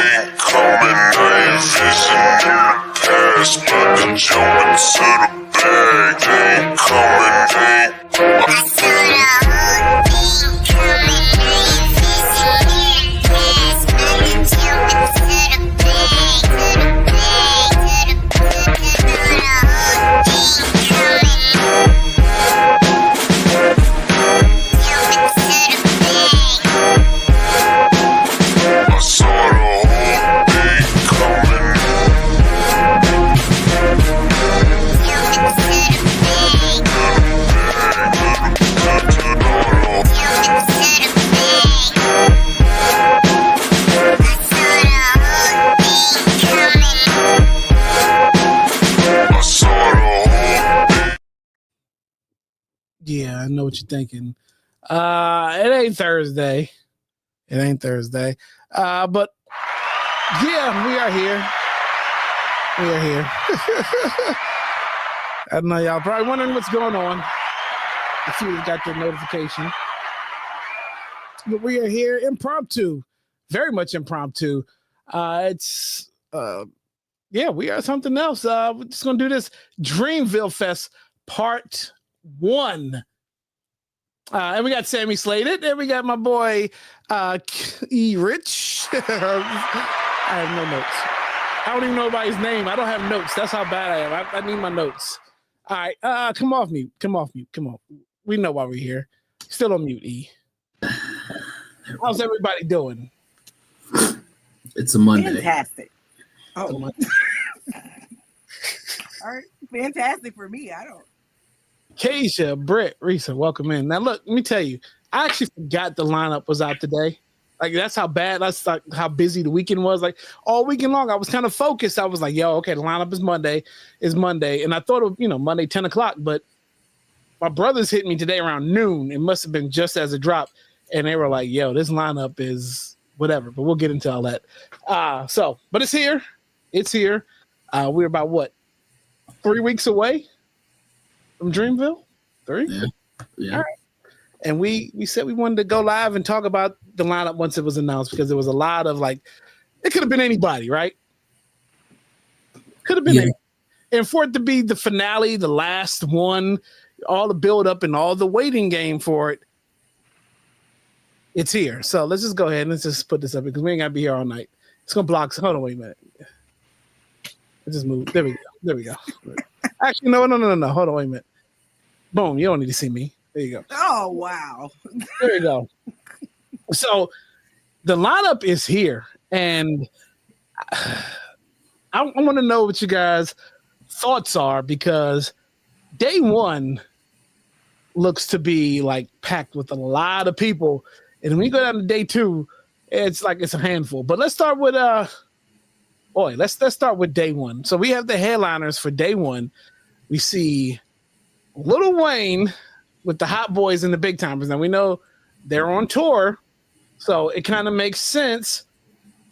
ain't coming, I ain't visioning the past, but then jumping to the bag. They ain't coming, they ain't. I saw the whole thing coming, I ain't visioning the past, but then jumping to the bag, to the bag, to the bag. I saw the whole thing coming. Yeah, I know what you're thinking. It ain't Thursday. It ain't Thursday. But yeah, we are here. We are here. I know y'all probably wondering what's going on. I see we got the notification. But we are here impromptu. Very much impromptu. We are something else. We're just gonna do this Dreamville Fest Part 1. And we got Sammy Slated, and we got my boy E. Rich. I have no notes. I don't even know anybody's name. I don't have notes. That's how bad I am. I need my notes. All right, come off mute. Come on. We know why we're here. Still on mute, E. How's everybody doing? It's a Monday. Fantastic. Oh. All right. Fantastic for me. I don't. Keisha, Britt, Risa, welcome in. Now, look, let me tell you, I actually forgot the lineup was out today. Like, that's how like how busy the weekend was. Like, all weekend long, I was kind of focused. I was like, yo, okay, the lineup is Monday. And I thought of, Monday, 10 o'clock, but my brothers hit me today around noon. It must have been just as it dropped. And they were like, yo, this lineup is whatever, but we'll get into all that. But it's here. It's here. We're about 3 weeks away from Dreamville? 3? Yeah. All right. And we said we wanted to go live and talk about the lineup once it was announced, because there was a lot of it could have been anybody, right? Could have been anybody. And for it to be the finale, the last one, all the build up and all the waiting game for it, it's here. So let's just go ahead and let's just put this up, because we ain't gotta be here all night. It's gonna block. Hold on, wait a minute. Let's just move. There we go. Actually, no. Hold on, wait a minute. Boom, you don't need to see me. There you go. Oh, wow. There you go. So the lineup is here, and I want to know what you guys' thoughts are, because day one looks to be packed with a lot of people, and when you go down to day two, it's a handful. But let's start with let's start with day one. So we have the headliners for day one. We see Lil Wayne with the Hot Boys and the Big Timers. Now we know they're on tour, so it kind of makes sense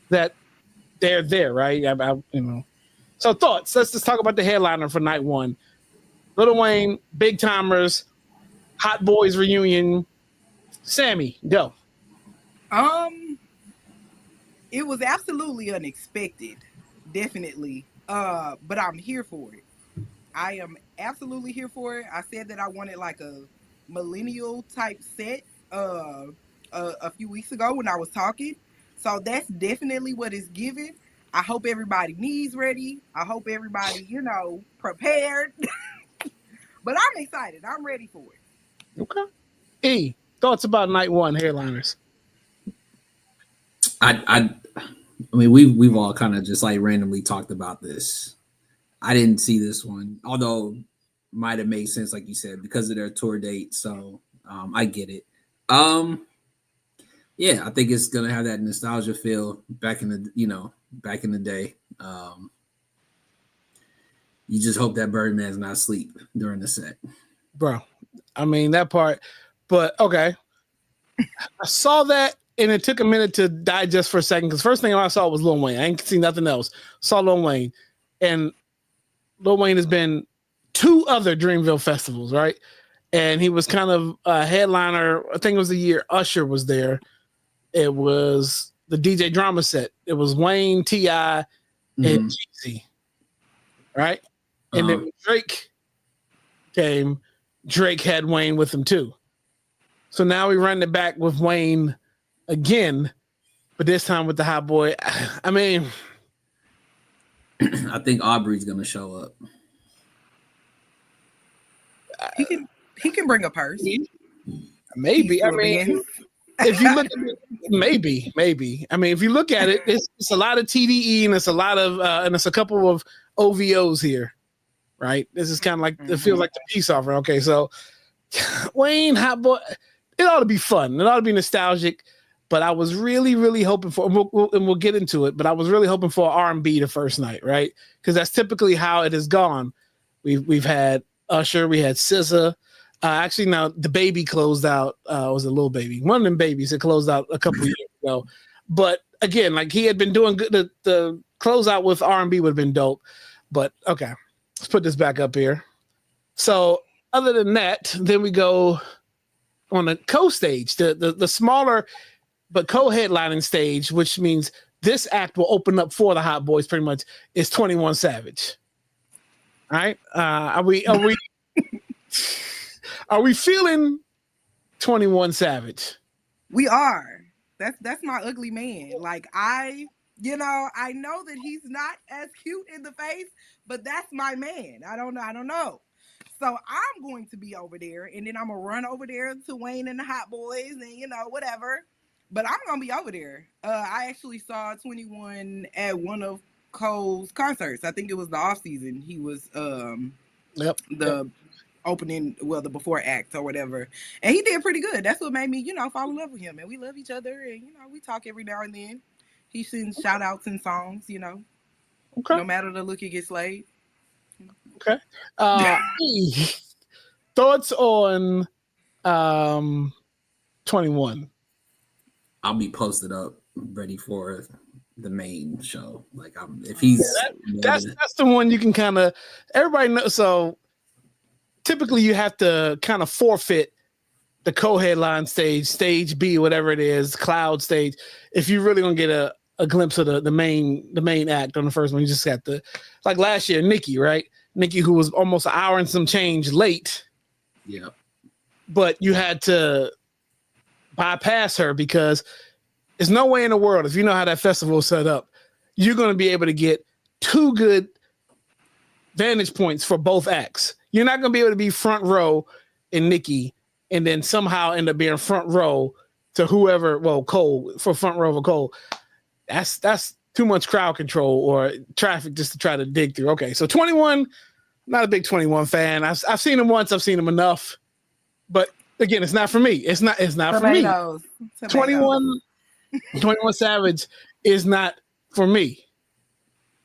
that they're there, right? So thoughts. Let's just talk about the headliner for night one. Lil Wayne, Big Timers, Hot Boys reunion. Sammy, go. It was absolutely unexpected, definitely. But I'm here for it. I am absolutely here for it. I said that I wanted a millennial type set a few weeks ago when I was talking. So that's definitely what it's given. I hope everybody knees ready. I hope everybody, prepared. But I'm excited. I'm ready for it. Okay. E, thoughts about night one headliners? I mean, we've all kind of just randomly talked about this. I didn't see this one, although might have made sense, like you said, because of their tour date. So I get it. Yeah, I think it's gonna have that nostalgia feel back in the day. You just hope that Birdman's not asleep during the set, bro. I mean that part, but okay. I saw that, and it took a minute to digest for a second, because first thing I saw was Lil Wayne. I ain't seen nothing else. Saw Lil Wayne, and Lil Wayne has been 2 other Dreamville festivals, right? And he was kind of a headliner. I think it was the year Usher was there. It was the DJ drama set. It was Wayne, T.I., and Jeezy, right? And then when Drake came, Drake had Wayne with him too. So now we run it back with Wayne again, but this time with the Hot Boy. I mean, I think Aubrey's gonna show up. He can bring a purse. Maybe. I mean, if you look at it, maybe. I mean, if you look at it, it's a lot of TDE and it's a lot of and it's a couple of OVOs here, right? This is kind of like it feels like the peace offering. Okay, so Wayne, Hot Boy, it ought to be fun. It ought to be nostalgic. But I was really, really hoping for, and we'll get into it. But I was really hoping for R&B the first night, right? Because that's typically how it has gone. We've had Usher, we had SZA. Actually, now the baby closed out. Was a little baby, one of them babies that closed out a couple of years ago. But again, like he had been doing good. The closeout with R&B would have been dope. But okay, let's put this back up here. So other than that, then we go on the co-stage, the smaller but co-headlining stage, which means this act will open up for the Hot Boys. Pretty much, is 21 Savage. All right, are we are we feeling 21 Savage? We are. That's my ugly man. Like I know that he's not as cute in the face, but that's my man. I don't know. So I'm going to be over there, and then I'm gonna run over there to Wayne and the Hot Boys, and whatever. But I'm gonna be over there. I actually saw 21 at one of Cole's concerts. I think it was the off season. He was the opening, the before act or whatever, and he did pretty good. That's what made me, fall in love with him. And we love each other, and we talk every now and then. He sends shout outs and songs, Okay. No matter the look, he gets laid. Okay. Thoughts on 21? I'll be posted up, ready for the main show. Like, if he's that's the one you can kind of everybody know. So typically, you have to kind of forfeit the co-headline stage B, whatever it is, cloud stage. If you really gonna get a glimpse of the main act on the first one, you just got like last year, Nikki, right? Nikki, who was almost an hour and some change late. Yeah. But you had to bypass her because there's no way in the world, if you know how that festival is set up, you're going to be able to get two good vantage points for both acts. You're not going to be able to be front row in Nikki and then somehow end up being front row to whoever, Cole, for front row for Cole. That's too much crowd control or traffic just to try to dig through. Okay, so 21, not a big 21 fan. I've seen him once. I've seen him enough, but again, it's not for me. It's not Tomatoes. For me. 21 Savage is not for me.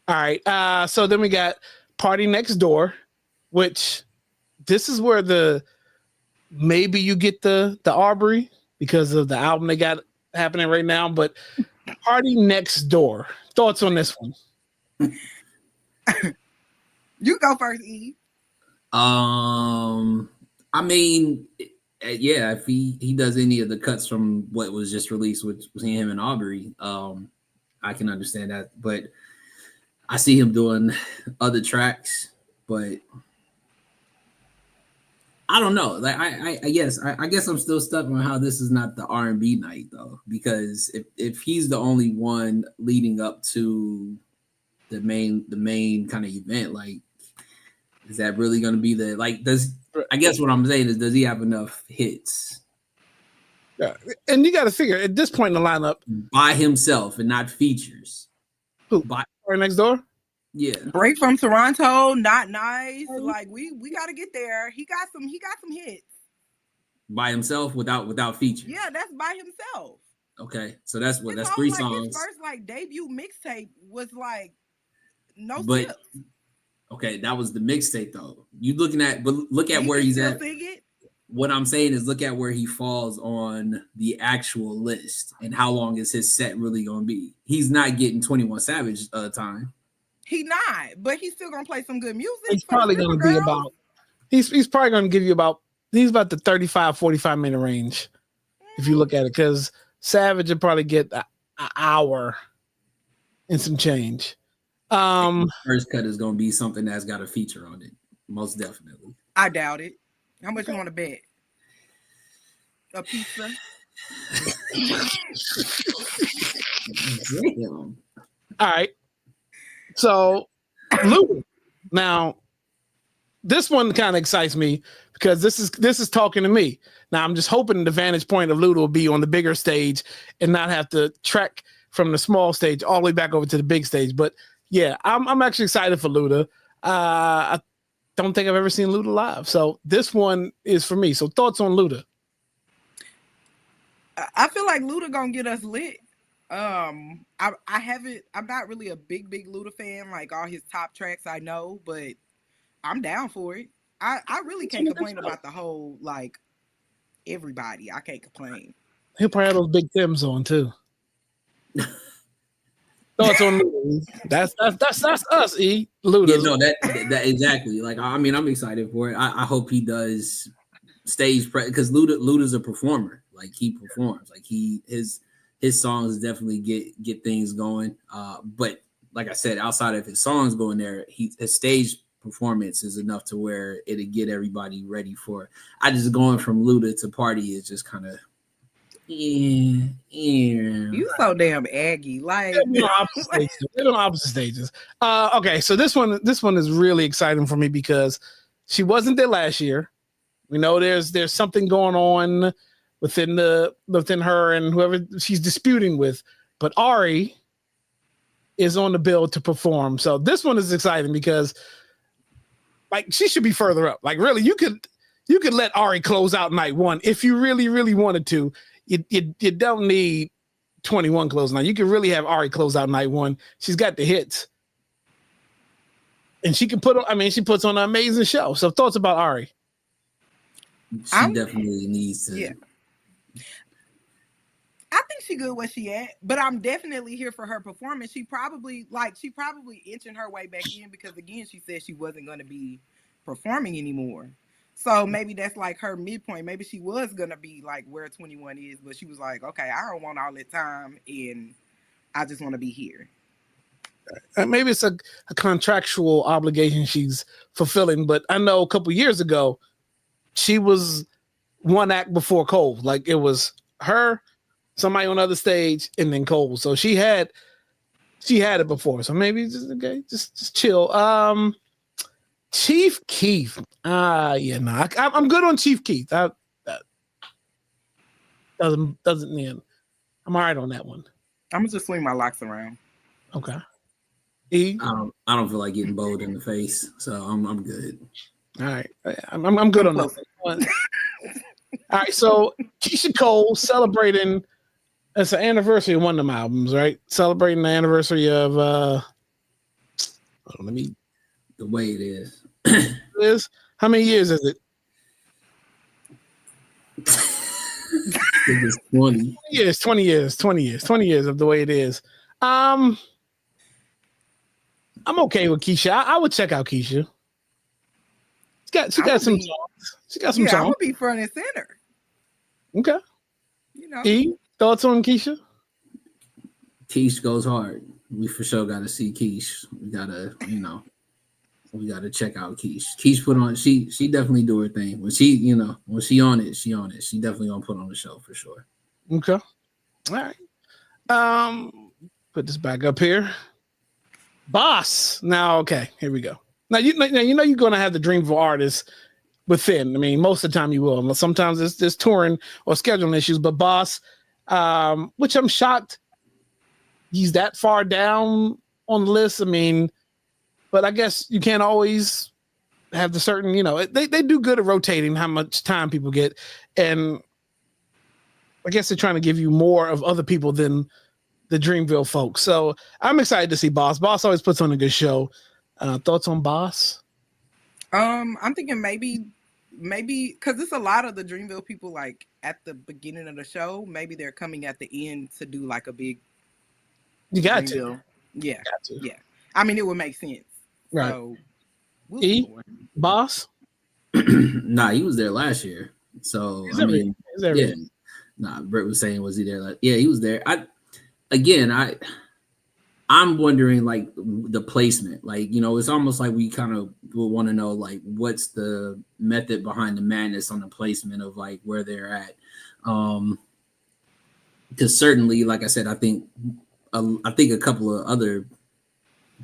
All right. So then we got Party Next Door, which this is where maybe you get the Aubrey because of the album they got happening right now, but Party Next Door. Thoughts on this one? You go first, E. I mean, yeah, if he does any of the cuts from what was just released with him and Aubrey, I can understand that. But I see him doing other tracks, but I don't know. Like I guess I'm still stuck on how this is not the R&B night though, because if he's the only one leading up to the main kind of event, like, is that really going to be I guess what I'm saying is, does he have enough hits? Yeah. And you got to figure at this point in the lineup by himself and not features. Who? Party Next Door? Yeah. Break from Toronto, Not Nice. Like we got to get there. He got some hits. By himself without features. Yeah, that's by himself. Okay. So that's 3 songs. His first debut mixtape was no but tips. Okay, that was the mixtape though. Look at where he's at. What I'm saying is, look at where he falls on the actual list and how long is his set really gonna be. He's not getting 21 Savage time. He not, but he's still gonna play some good music. He's probably gonna be about. He's probably gonna give you about. He's about the 35, 45 minute range, if you look at it, because Savage would probably get an hour and some change. First cut is gonna be something that's got a feature on it, most definitely. I doubt it. How much you want to bet? A pizza? Damn. All right. So, Luda. Now, this one kind of excites me because this is talking to me. Now, I'm just hoping the vantage point of Luda will be on the bigger stage and not have to trek from the small stage all the way back over to the big stage. But yeah, I'm actually excited for Luda. I don't think I've ever seen Luda live, so this one is for me. So, thoughts on Luda? I feel like Luda gonna get us lit. I haven't. I'm not really a big Luda fan. Like all his top tracks, I know, but I'm down for it. I really can't complain about the whole like everybody. I can't complain. He'll probably have those big Tims on too. Thoughts on Luda? That's us, E. Luda. Yeah, no, that exactly. Like, I mean, I'm excited for it. I hope he does stage because Luda's a performer. Like he performs. Like his songs definitely get things going. But like I said, outside of his songs going there, his stage performance is enough to where it'll get everybody ready for it. I just going from Luda to party is just kind of yeah. You so damn aggy. Like they're on opposite stages. Okay, so this one is really exciting for me because she wasn't there last year. We know there's something going on within her and whoever she's disputing with, but Ari is on the bill to perform. So this one is exciting because like she should be further up. Like really, you could let Ari close out night one if you really, really wanted to. You don't need 21 closing out. You can really have Ari close out night one. She's got the hits. And she can she puts on an amazing show. So thoughts about Ari? She definitely needs to. Yeah. I think she good where she at, but I'm definitely here for her performance. She probably inching her way back in because again, she said she wasn't going to be performing anymore. So maybe that's like her midpoint. Maybe she was going to be like where 21 is, but she was like, okay, I don't want all that time and I just want to be here. Maybe it's a contractual obligation she's fulfilling, but I know a couple years ago, she was one act before Cole. Like it was her, somebody on the other stage, and then Cole. So she had it before. So maybe just chill. Chief Keef. Yeah, no, I'm good on Chief Keef. Doesn't I'm all right on that one. I'm gonna just swing my locks around. Okay. E? I don't feel like getting bowled in the face, so I'm good. All right, I'm good on that one. All right, so Keisha Cole celebrating. It's an anniversary of one of them albums, right? Celebrating the anniversary of. The way it is. How many years is it? It's 20. Yes, 20 years. 20 years of the way it is. I'm okay with Keisha. I would check out Keisha. She got some songs. She got some songs. I'm gonna be front and center. Okay. You know. E, thoughts on Keisha? Keish goes hard. We for sure got to see Keish. We gotta check out Keish. Keish put on. She definitely do her thing. When she on it, she on it. She definitely gonna put on the show for sure. Okay. All right. Put this back up here. Boss. Now, okay, here we go. Now you know you're gonna have the Dreamville artists within. I mean, most of the time you will. Sometimes there's touring or scheduling issues, but Boss, which I'm shocked he's that far down on the list. I mean, but I guess you can't always have the certain, they do good at rotating how much time people get. And I guess they're trying to give you more of other people than the Dreamville folks. So I'm excited to see Boss. Boss always puts on a good show. Thoughts on Boss? I'm thinking maybe because it's a lot of the Dreamville people like at the beginning of the show. Maybe they're coming at the end to do like a big. You got Dreamville. to. Yeah. Got to. Yeah. I mean, it would make sense. Right. So, we'll Boss? Nah, he was there last year. So yeah. Nah, Britt was saying, was he there? Yeah, he was there. again, I'm wondering like the placement. Like, you know, it's almost like we kind of will want to know like what's the method behind the madness on the placement of like where they're at. Because certainly, like I said, I think a couple of other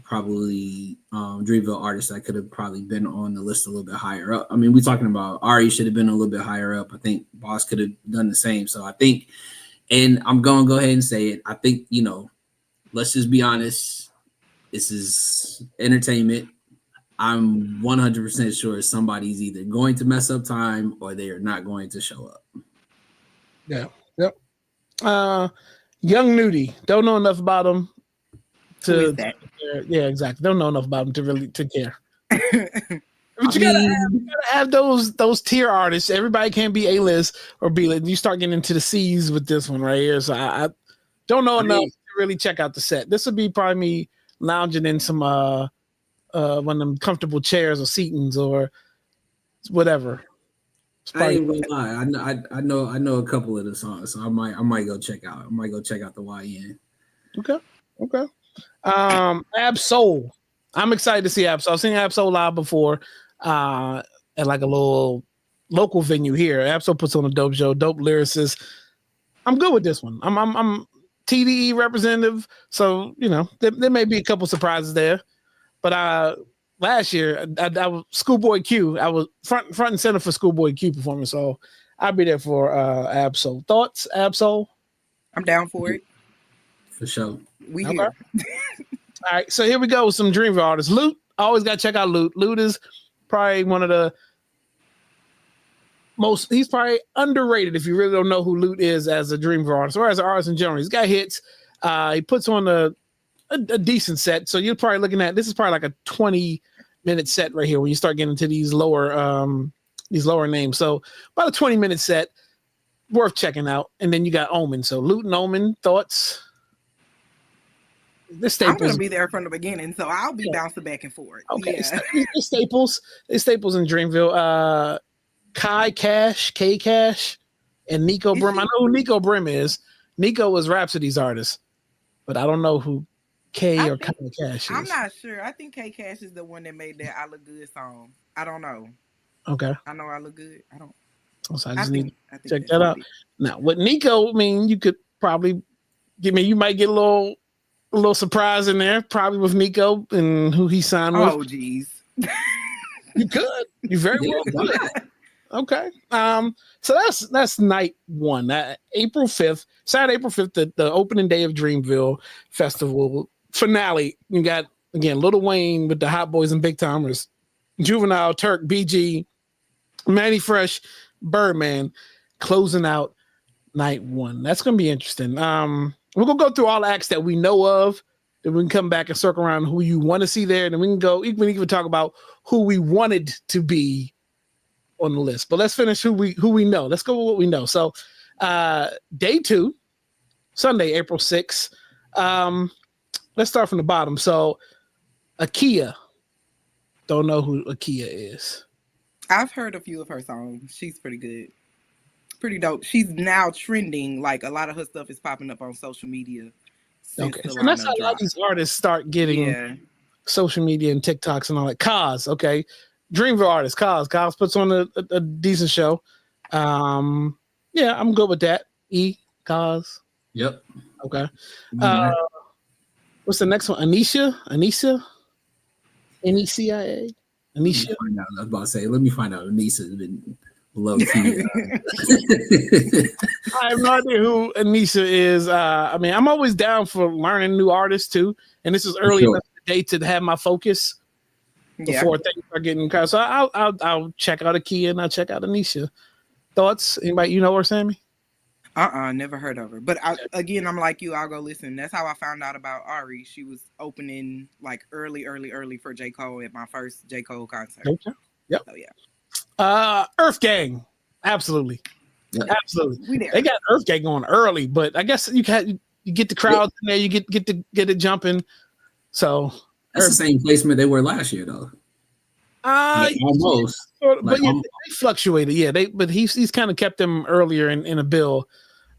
probably Dreamville artists that could have probably been on the list a little bit higher up. I mean, we're talking about Ari should have been a little bit higher up. I think Boss could have done the same. So I think, and I'm going to go ahead and say it. I think, you know, let's just be honest. This is entertainment. I'm 100% sure somebody's either going to mess up time or they are not going to show up. Yeah. Yep. Young Nudie. Don't know enough about him to yeah, exactly. Don't know enough about him to really to care. But you gotta have those tier artists. Everybody can't be A-list or B-list. You start getting into the C's with this one right here. So I don't know enough to really check out the set. This would be probably me lounging in some one of them comfortable chairs or seatings or whatever. I ain't gonna lie. I know a couple of the songs, so I might go check out. I might go check out the YN. Okay. Ab-Soul. I'm excited to see Ab-Soul. I've seen Ab-Soul live before at like a little local venue here. Ab-Soul puts on a dope show, dope lyricist. I'm good with this one. I'm TDE representative, so you know there may be a couple surprises there. But last year I was Schoolboy Q. I was front and center for Schoolboy Q performance, so I'll be there for Ab-Soul. Thoughts, Ab-Soul? I'm down for it. For sure. We here. All right, so here we go with some Dreamville artists. Lute, I always got to check out Lute. Lute is probably one of the he's probably underrated if you really don't know who Lute is as a Dreamville artist or as an artist in general. He's got hits. He puts on a decent set. So you're probably looking at, this is probably like a 20-minute set right here when you start getting into these lower names. So about a 20-minute set, worth checking out. And then you got Omen. So Lute and Omen, thoughts? I'm going to be there from the beginning, so I'll be bouncing back and forth. Okay, yeah. Staples in Dreamville. K Cash, and Nico Brim. I know who Nico Brim is. Nico was Rhapsody's artist, but I don't know who K Cash is. I'm not sure. I think K Cash is the one that made that "I Look Good" song. I don't know. Okay. I know I look good. I don't. So I just need to check that out. Now with Nico, I mean, you could probably you might get a little surprise in there, probably with Nico and who he signed with. Oh, geez. You could. You very well could. Okay. So that's night one. April 5th, Saturday, April 5th, the opening day of Dreamville Festival finale. You got, again, Lil Wayne with the Hot Boys and Big Timers, Juvenile, Turk, BG, Manny Fresh, Birdman, closing out night one. That's going to be interesting. We're going to go through all the acts that we know of. Then we can come back and circle around who you want to see there. And then we can even talk about who we wanted to be on the list. But let's finish who we know. Let's go with what we know. So day 2, Sunday, April 6th. Let's start from the bottom. So Akia. Don't know who Akia is. I've heard a few of her songs. She's pretty good. Pretty dope. She's now trending. Like a lot of her stuff is popping up on social media. Okay. And that's how a lot of these artists start getting social media and TikToks and all that. Kaz, okay. Dreamville artist, Kaz. Kaz puts on a decent show. Yeah, I'm good with that. Kaz. Yep. Okay. What's the next one? Anisha? Anisha? N-E-C-I-A? Anisha? I was about to say, let me find out. Anisha's been low key. I have no idea who Anisha is. I mean, I'm always down for learning new artists too. And this is early enough in the day to have my focus before things are getting cut. So I'll check out Akia and I'll check out Anisha. Thoughts? Anybody you know her, Sammy? Never heard of her. But again, I'm like you, I'll go listen. That's how I found out about Ari. She was opening like early for J. Cole at my first J. Cole concert. Okay. Yep. So yeah. Earth Gang. Absolutely. Yep. Absolutely. They got Earth Gang going early, but I guess you get the crowds in there, you get it jumping. So that's the same placement they were last year though. Almost. But yeah, they fluctuated. Yeah, but he's kind of kept them earlier in a bill.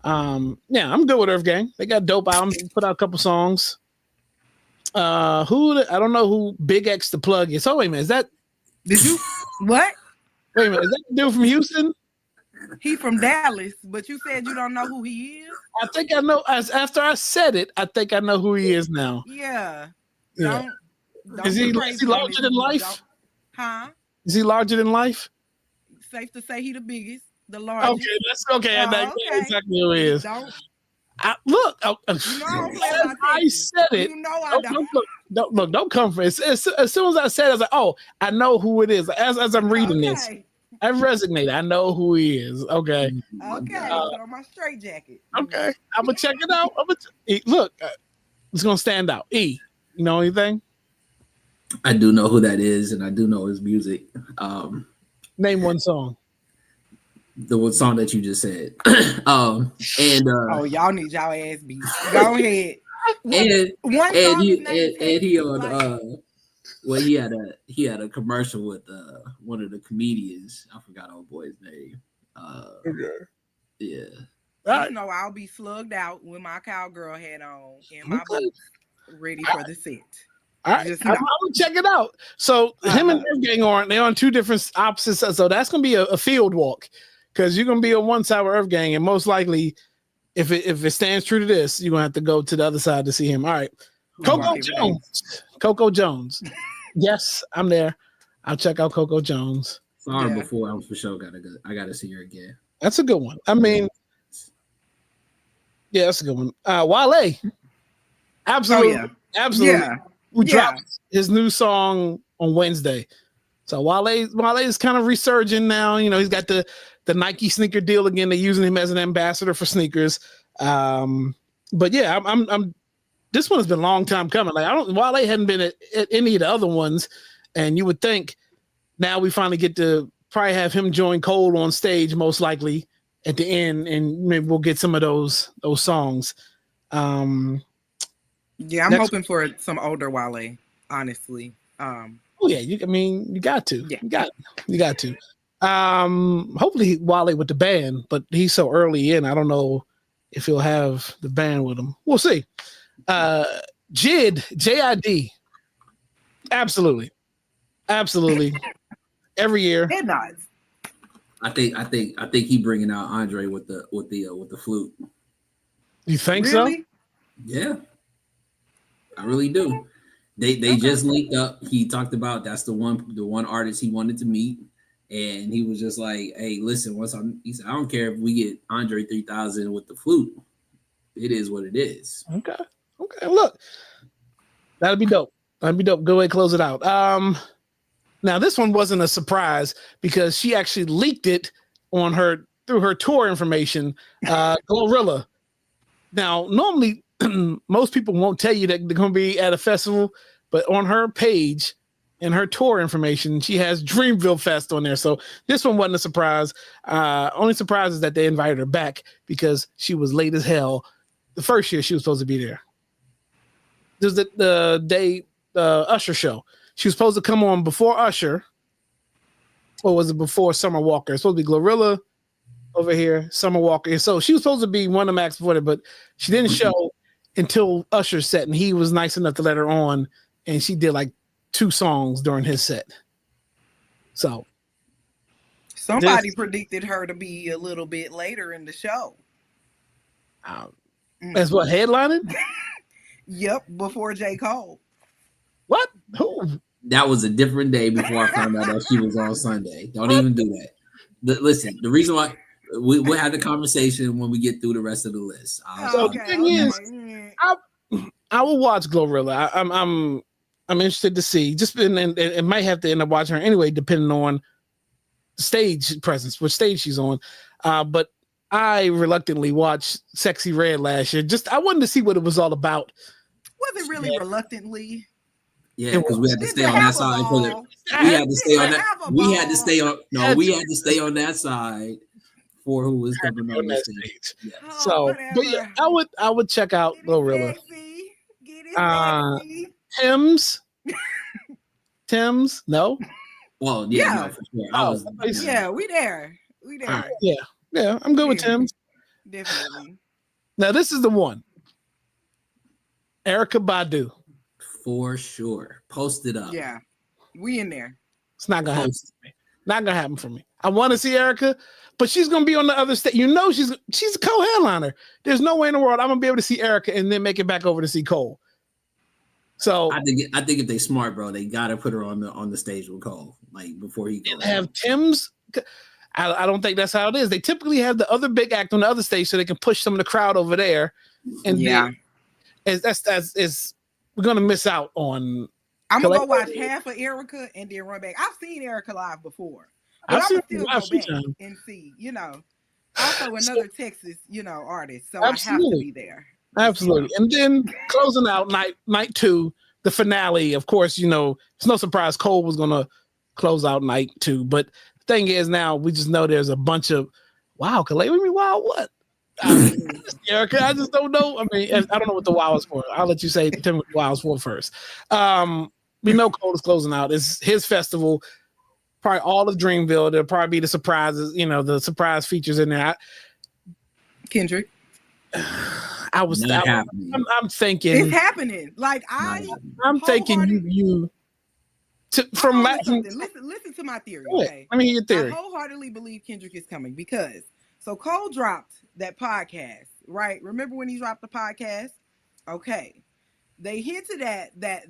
Yeah, I'm good with Earth Gang. They got dope albums. Put out a couple songs. I don't know who Big X the plug is. Oh wait a minute, is that Did you what? wait a minute, is that the dude from Houston? He from Dallas, but you said you don't know who he is. I think I know. After I said it, I think I know who he is now. Yeah. Yeah. Don't Is he go crazy on larger this. than life? Don't- Huh? Is he larger than life? Safe to say he the biggest, the largest. Okay, that's okay. I know Okay. exactly who he is. Don't Look, you know I don't play as about I Texas. said it. You know I don't. Don't come for it. As soon as I said it, I was like, oh, I know who it is. As I'm reading this, Okay. I resonate. I know who he is. Okay. Okay. Put on my straight jacket. Okay. I'm gonna check it out. Look, it's gonna stand out. You know anything? I do know who that is, and I do know his music. Name one song. The one song that you just said. Oh, y'all need y'all ass beat. Go ahead. and One and song he his name and he is on like- well he had a commercial with one of the comedians. I forgot old boy's name. Yeah. Right. You know I'll be slugged out with my cowgirl hat on and my boots ready for the set. All right, Just I'm know. gonna check it out. So him and Earth Gang they're on two different opposites. So that's gonna be a field walk because you're gonna be on one side with Earth Gang, and most likely, if it stands true to this, you're gonna have to go to the other side to see him. All right, Coco Jones. Coco Jones. Yes, I'm there. I'll check out Coco Jones. Sorry, Yeah. before I'm for sure I gotta see her again. That's a good one. I mean, yeah, that's a good one. Wale. Absolutely. Oh, yeah. Absolutely. Yeah. Who Yeah. dropped his new song on Wednesday. So Wale is kind of resurging now. You know, he's got the Nike sneaker deal again. They're using him as an ambassador for sneakers. But yeah, I'm this one has been a long time coming. Like Wale hadn't been at any of the other ones, and you would think now we finally get to probably have him join Cole on stage, most likely at the end, and maybe we'll get some of those songs. Yeah, I'm hoping for some older Wale, honestly. Oh yeah, you got to. Yeah. You got to. Hopefully Wale with the band, but he's so early in, I don't know if he'll have the band with him. We'll see. JID. Absolutely. Every year. Head nods. I think he bringing out Andre with the flute. You think Really? so? Yeah, I really do. They just linked up. He talked about that's the one artist he wanted to meet, and he was just like, "Hey, listen, he said, I don't care if we get Andre 3000 with the flute. It is what it is." Okay. Look, that'd be dope. Go ahead, close it out. Now this one wasn't a surprise because she actually leaked it through her tour information. Glorilla. Now, normally most people won't tell you that they're going to be at a festival, but on her page and her tour information, she has Dreamville Fest on there. So this one wasn't a surprise. Only surprise is that they invited her back because she was late as hell the first year she was supposed to be there. There's the day Usher show. She was supposed to come on before Usher, or was it before Summer Walker? It's supposed to be Glorilla over here, Summer Walker. So she was supposed to be one of the acts before that, but she didn't show until Usher's set, and he was nice enough to let her on, and she did like 2 songs during his set. So Somebody predicted her to be a little bit later in the show. That's what, headlining? Yep, before J. Cole. What? Who? That was a different day before I found out that she was on Sunday. Don't even do that. Listen, the reason why we'll have the conversation when we get through the rest of the list. So the thing is, I will watch Glorilla. I'm interested to see. Just and might have to end up watching her anyway, depending on stage presence, which stage she's on. But I reluctantly watched Sexy Red last year. I wanted to see what it was all about. Was it really reluctantly? Yeah, because we had to stay on that side for the. We had to stay on that. We had to stay on. No, we had to stay on that side for who was coming on the stage. Yeah. So, but yeah, I would check out Glorilla. Tim's, no. Well, yeah, no, for sure. Yeah, we there. Yeah, I'm good with Tim's. Definitely. Now this is the one. Erica Badu. For sure. Post it up. Yeah. We in there. It's not gonna happen for me. Not gonna happen for me. I want to see Erica, but she's gonna be on the other stage. You know, she's a co-headliner. There's no way in the world I'm gonna be able to see Erica and then make it back over to see Cole. So I think if they smart, bro, they gotta put her on the stage with Cole, like before he goes. Have Tim's. I don't think that's how it is. They typically have the other big act on the other stage so they can push some of the crowd over there. And yeah, then that's we're gonna miss out on. I'm gonna go watch half of Erica and then run back. I've seen Erica live before, but I'm still go back and see. You know, also another Texas, artist, so absolutely. I have to be there. Absolutely, and then closing out night 2, the finale. Of course, it's no surprise Cole was gonna close out night 2, but the thing is now we just know there's a bunch of wow, Kalei, wow, what? Erica, I just don't know. I mean, I don't know what the wow is for. I'll let you say tell me what the wow is for first. We know Cole is closing out. It's his festival. Probably all of Dreamville. There'll probably be the surprises, the surprise features in there. Kendrick. I'm thinking it's happening. Like I'm thinking you from listen to my theory. Okay, let me hear your theory. I wholeheartedly believe Kendrick is coming because Cole dropped that podcast, right? Remember when he dropped the podcast? Okay, they hinted at that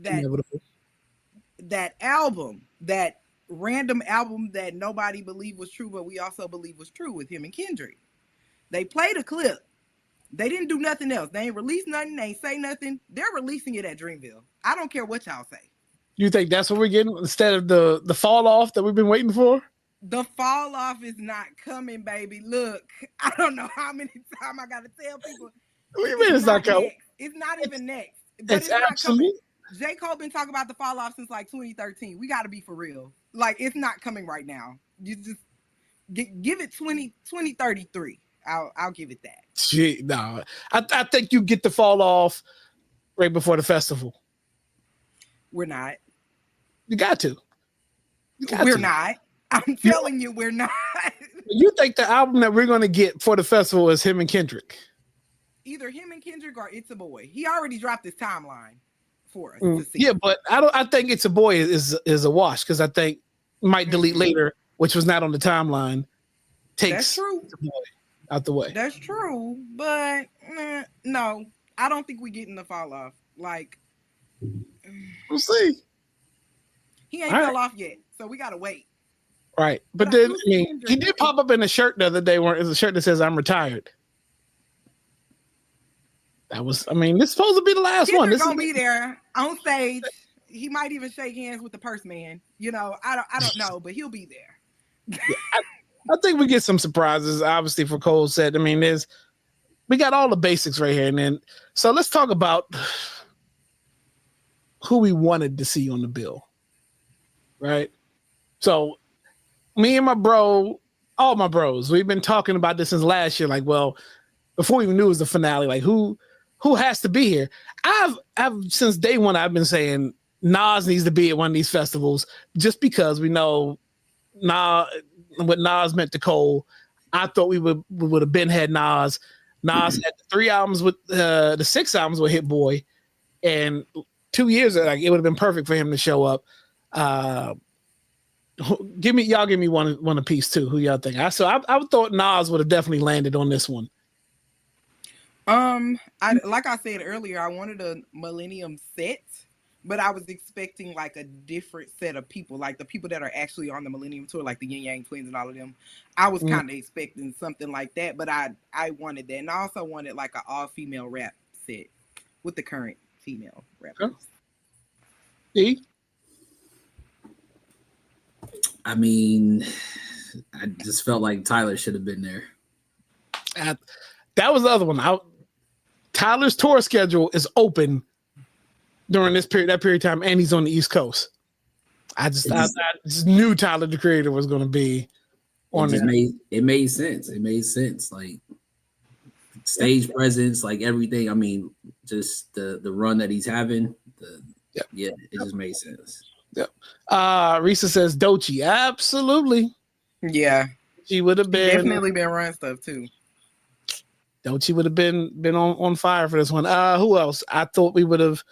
album, that random album that nobody believed was true, but we also believe was true with him and Kendrick. They played a clip. They didn't do nothing else. They ain't released nothing. They ain't say nothing. They're releasing it at Dreamville. I don't care what y'all say. You think that's what we're getting instead of the fall off that we've been waiting for? The fall off is not coming, baby. Look, I don't know how many times I gotta tell people. What do you mean it's not coming? It's not even next. But it's absolutely. J. Cole been talking about the fall off since like 2013. We got to be for real. Like, it's not coming right now. You just give it 2033. I'll give it that. Gee, no, I think you get the fall off right before the festival. We're not. You got to. We're not. I'm telling you, we're not. You think the album that we're going to get for the festival is him and Kendrick? Either him and Kendrick or It's a Boy. He already dropped his timeline for us to see. Yeah, but I think It's a Boy is a wash because I think might delete later, which was not on the timeline. Takes That's true. It's a Boy out the way. That's true, but no, I don't think we getting the fall off. Like, we'll see. He ain't fell off yet, so we gotta wait. Right, but then he did pop up in a shirt the other day. Where it's a shirt that says "I'm retired." That was, it's supposed to be the last one. This gonna be there on stage. He might even shake hands with the purse man. I don't know, but he'll be there. I think we get some surprises. Obviously, for Cole said. We got all the basics right here, and then so let's talk about who we wanted to see on the bill. Right, so me and all my bros, we've been talking about this since last year. Like, well, before we even knew it was the finale, like who has to be here? I've since day one, I've been saying Nas needs to be at one of these festivals just because we know what Nas meant to Cole. I thought we would have had Nas. Nas had the 3 albums with the 6 albums with Hit Boy, and 2 years it would have been perfect for him to show up. Give me one apiece too. Who y'all think? I thought Nas would have definitely landed on this one. Like I said earlier, I wanted a Millennium set, but I was expecting like a different set of people, like the people that are actually on the Millennium Tour, like the Yin Yang Twins and all of them. I was kind of expecting something like that, but I wanted that, and I also wanted like an all-female rap set with the current female rappers. See? I just felt like Tyler should have been there. That was the other one. Tyler's tour schedule is open during that period of time, and he's on the East Coast. I just knew Tyler the Creator was going to be on there. It made sense. It made sense. Like stage presence, like everything. Just the run that he's having. It just made sense. Yep. Risa says Doechii. Absolutely. Yeah. She would have been definitely been running stuff too. Doechii would have been on fire for this one. Who else? I thought we would have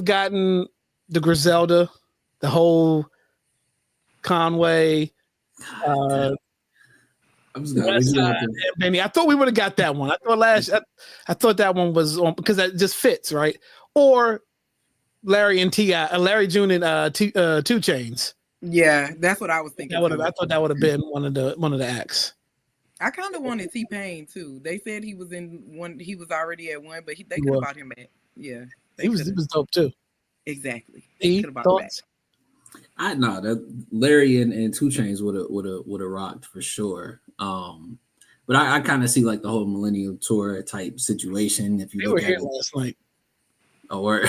gotten the Griselda, the whole Conway, I'm just gonna West Side, and Benny. I thought we would have got that one. I thought that one was on because that just fits, right? Or Larry and T.I., Larry June and 2 Chainz. Yeah, that's what I was thinking. I thought that would have been one of the acts. I kind of wanted T-Pain too. They said he was in one. He was already at one, but they could have bought him at. Yeah, he was dope too. Exactly. Thoughts? I know that Larry and 2 Chainz would have rocked for sure. But I kind of see like the whole Millennial Tour type situation. If you they were here last night. Oh, or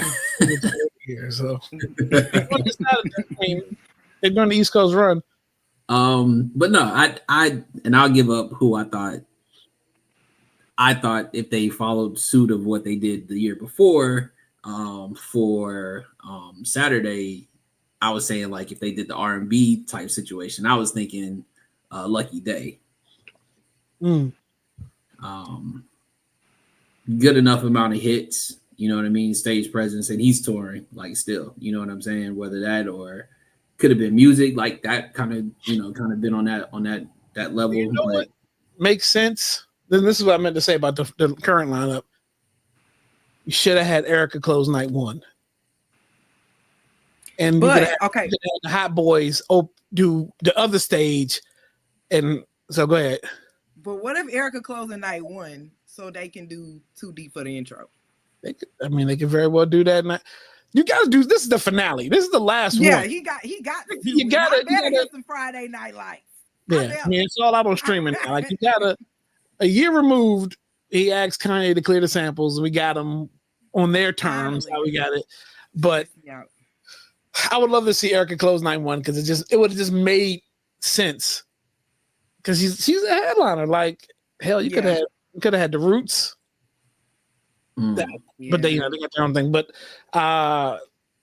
here, so they're doing the East Coast run. But no, I'll give up who I thought if they followed suit of what they did the year before, for Saturday, I was saying like if they did the R&B type situation, I was thinking Lucky Day. Good enough amount of hits, you know what I mean, stage presence, and he's touring like still, you know what I'm saying, whether that or could have been music like that kind of been on that level. You know what makes sense? Then this is what I meant to say about the current lineup. You should have had Erica close night one. And the Hot Boys do the other stage. And so go ahead. But what if Erica closing night one so they can do Too Deep for the intro? They can very well do that. You got to do this. Is the finale. This is the last one. Yeah, he got. You got to get some Friday Night Lights. Yeah, it's all out on streaming now. Like you got a year removed. He asked Kanye to clear the samples, and we got them on their terms. How we got it, but I would love to see Erica close night one because it would have just made sense. Because she's a headliner. Like hell, you could have had the Roots. But they got their own thing. But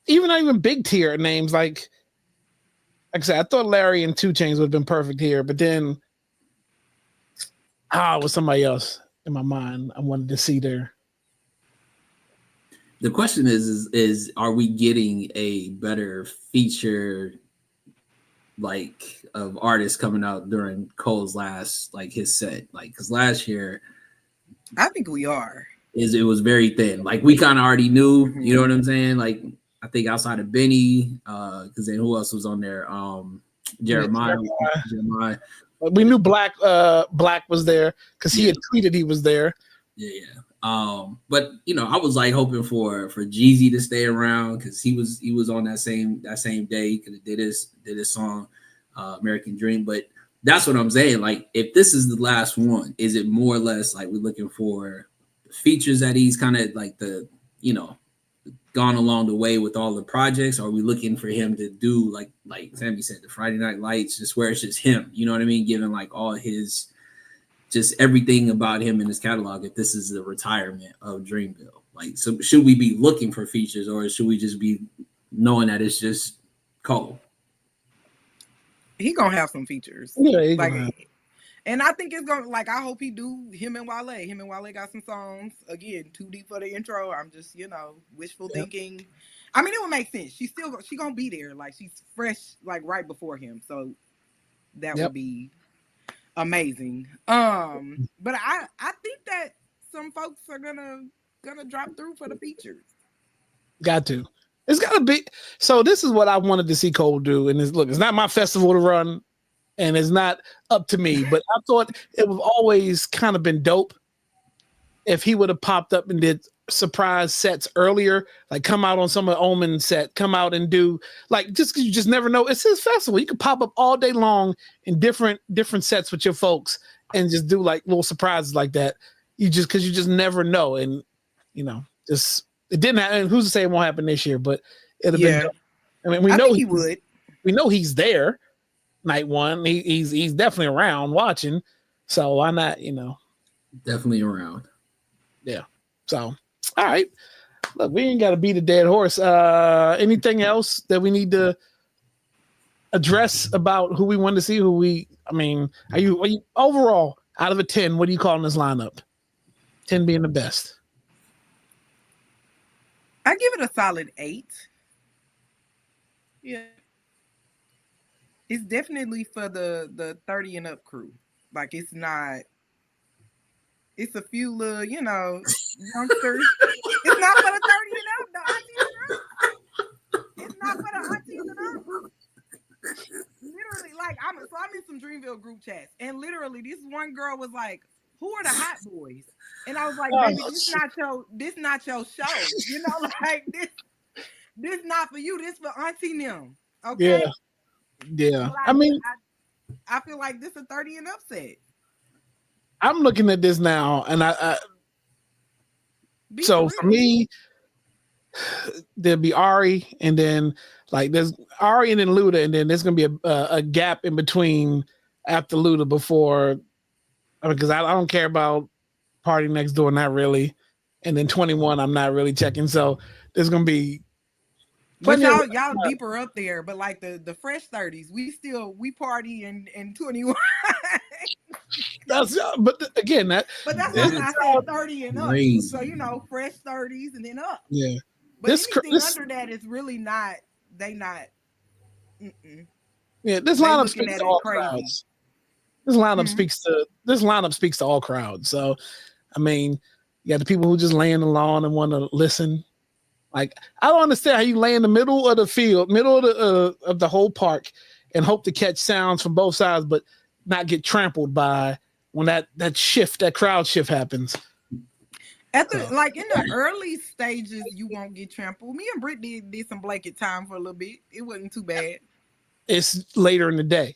even big tier names like I said, I thought Larry and 2 Chainz would have been perfect here, but then it was somebody else in my mind I wanted to see there. The question is are we getting a better feature like of artists coming out during Cole's last his set? Like because last year I think we are. It was very thin. Like we kind of already knew, you know what I'm saying? Like I think outside of Benny, because then who else was on there? Jeremiah. We knew Black was there because he had tweeted he was there. Yeah. But I was like hoping for Jeezy to stay around because he was on that same day because he did his song American Dream. But that's what I'm saying. Like if this is the last one, is it more or less like we're looking for features that he's kind of like gone along the way with all the projects? Or are we looking for him to do like Sammy said, the Friday Night Lights, just where it's just him, you know what I mean? Given like all his, just everything about him in his catalog, if this is the retirement of Dreamville. Like, so should we be looking for features or should we just be knowing that it's just Cole? He gonna have some features. Yeah, and I think it's gonna I hope he do him and Wale. Him and Wale got some songs. Again, Too Deep for the intro. I'm just, wishful thinking. I mean, it would make sense. She gonna be there. Like she's fresh, like right before him. So that would be amazing. But I think that some folks are gonna drop through for the features. Got to. It's gotta be. So this is what I wanted to see Cole do. And it's not my festival to run. And it's not up to me, but I thought it would always kind of been dope if he would have popped up and did surprise sets earlier, like come out on some of Omen set, come out and do just because you just never know. It's his festival. You could pop up all day long in different sets with your folks and just do like little surprises like that. Because you just never know. And, just it didn't happen. Who's to say it won't happen this year, but it'd have been dope. I mean, we know he would. We know he's there. Night one, he's definitely around watching, so why not? Definitely around. Yeah. So, all right. Look, we ain't got to beat a dead horse. Anything else that we need to address about who we want to see? Are you overall? out of a 10, what do you call in this lineup? 10 being the best. I give it a solid 8. Yeah. It's definitely for the 30 and up crew. Like it's not. It's a few little, youngsters. It's not for the 30 and up. The aunties and up. It's not for the aunties and up. Literally, like I'm in some Dreamville group chats, and literally this one girl was like, "Who are the hot boys?" And I was like, "Baby, this not your show. Like this not for you. This for auntie them." Okay. Yeah. Like, I feel like this a 30 and up set. I'm looking at this now, and so for me, there'll be Ari, and then like there's Ari and then Luda, and then there's gonna be a gap in between after Luda before, because I don't care about Party Next Door, not really, and then 21 I'm not really checking. So there's gonna be. But y'all deeper up there, but like the fresh 30s, we party in 21. But again, that's why I said 30 and up. Crazy. So fresh 30s and then up. Yeah. But anything under that is really not. They not. Mm-mm. Yeah, this lineup speaks to all crowds. This lineup speaks to all crowds. So, I mean, you got the people who just lay in the lawn and want to listen. Like, I don't understand how you lay in the middle of the field, middle of the whole park, and hope to catch sounds from both sides, but not get trampled by when that crowd shift happens. In the early stages, you won't get trampled. Me and Britt did some blanket time for a little bit. It wasn't too bad. It's later in the day.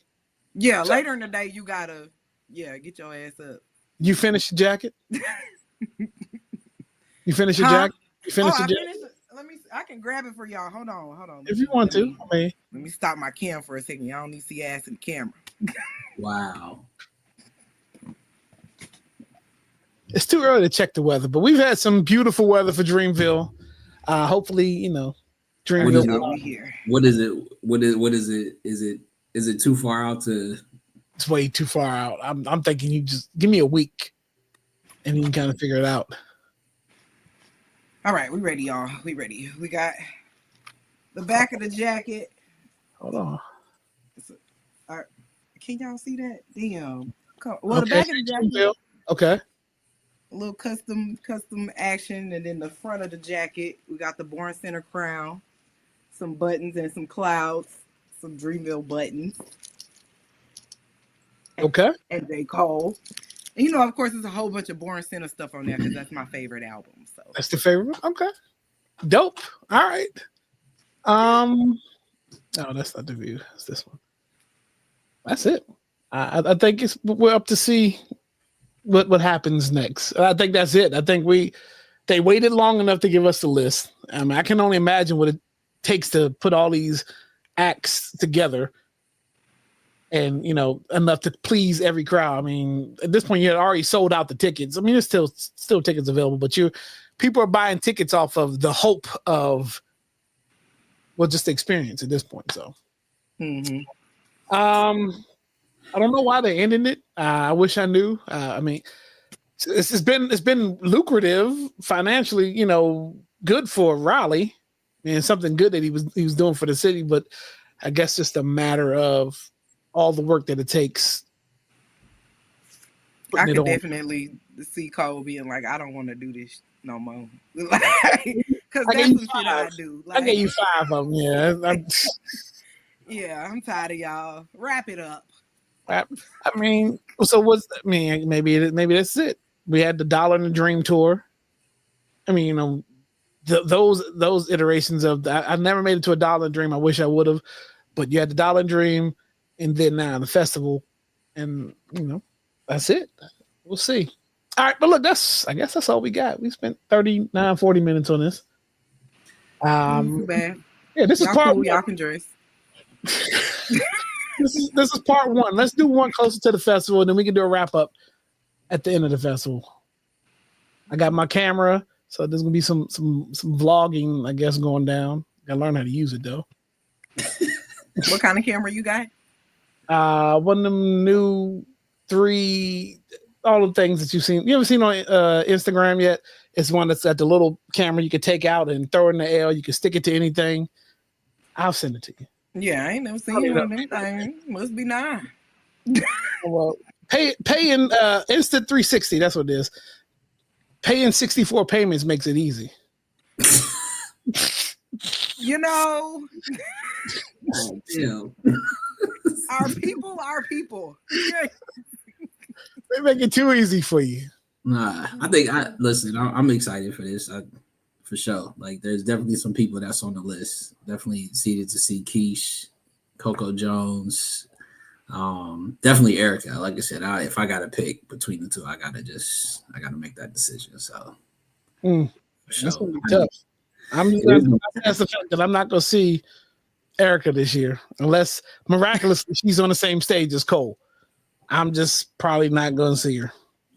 Yeah, later in the day, you gotta get your ass up. You finish the jacket? You finish your jacket? You finish the jacket? I can grab it for y'all. Hold on. If you want to. Let me stop my cam for a second. Y'all don't need to see ass in the camera. Wow. It's too early to check the weather, but we've had some beautiful weather for Dreamville. Hopefully, Dreamville. What is it? What is it? Is it too far out to? It's way too far out. I'm thinking you just give me a week, and you can kind of figure it out. All right, we ready, y'all. We ready. We got the back of the jacket. Hold on. All right. Can y'all see that? Damn. Well, the back of the jacket. Okay. A little custom action, and then the front of the jacket, we got the Born Center crown, some buttons and some clouds, some Dreamville buttons. Okay. And J. Cole. And of course, there's a whole bunch of Born Center stuff on there because that's my favorite album. So that's the favorite. Okay. Dope. All right. No, that's not the view. It's this one. That's it. I think we're up to see what happens next. I think that's it. I think they waited long enough to give us the list. I mean, I can only imagine what it takes to put all these acts together, and enough to please every crowd. I mean, at this point, you had already sold out the tickets. I mean, there's still tickets available, but people are buying tickets off of the hope of just the experience at this point. So, I don't know why they're ending it. I wish I knew. I mean, it's been lucrative financially, good for Raleigh, and something good that he was doing for the city. But I guess just a matter of all the work that it takes. I could definitely see Cole being like, I don't want to do this no more. Because that's some shit I do. I gave you 5 of them. Yeah. Yeah, I'm tired of y'all. Wrap it up. I mean, so maybe that's it. We had the Dollar and the Dream tour. I mean, those iterations of that. I never made it to a Dollar and Dream. I wish I would have, but you had the Dollar and Dream, and then now the festival, and that's it. We'll see. All right, but look, I guess that's all we got. We spent 40 minutes on this. Too bad. Yeah, this is part one. Y'all can dress. This is part 1. Let's do one closer to the festival, and then we can do a wrap up at the end of the festival. I got my camera, so there's gonna be some vlogging, I guess, going down. Gotta learn how to use it though. What kind of camera you got? One of them new 3 all the things that you've seen. You ever seen on Instagram yet? It's one that's got the little camera you can take out and throw in the air. You can stick it to anything. I'll send it to you. Yeah, I ain't never seen one of them things. Must be nice. Well, pay in instant 360. That's what it is. Paying 64 payments makes it easy. You know, our people. They make it too easy for you. Nah, I think I'm excited for this. For sure. Like, there's definitely some people that's on the list. Definitely seated to see Keish, Coco Jones, definitely Erica. Like I said, if I gotta pick between the two, I gotta make that decision. So that's gonna be tough. That's the fact that I'm not gonna see Erica this year unless miraculously she's on the same stage as Cole. I'm just probably not gonna see her.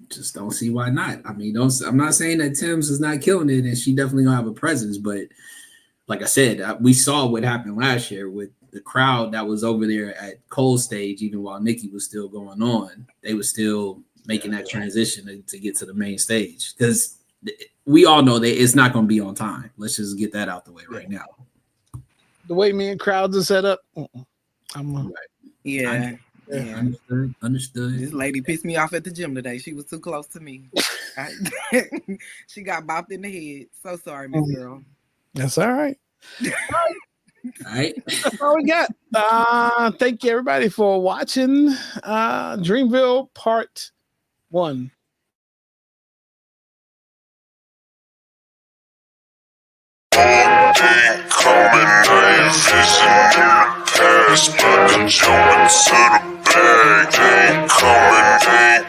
Just don't see why not. I mean, I'm not saying that Tim's is not killing it, and she definitely gonna have a presence. But like I said, we saw what happened last year with the crowd that was over there at Cole's stage. Even while Nikki was still going on, they were still making that transition to get to the main stage, because we all know that it's not gonna be on time. Let's just get that out the way right now. The way me and crowds are set up, I'm right. Yeah. Yeah, understood. This lady pissed me off at the gym today. She was too close to me. She got bopped in the head. So sorry, Miss Girl. That's all right. All right. That's all we got. Thank you, everybody, for watching Dreamville Part 1. Ain't coming, I ain't fishing in the past, but I'm jumping to the bag. Ain't coming, ain't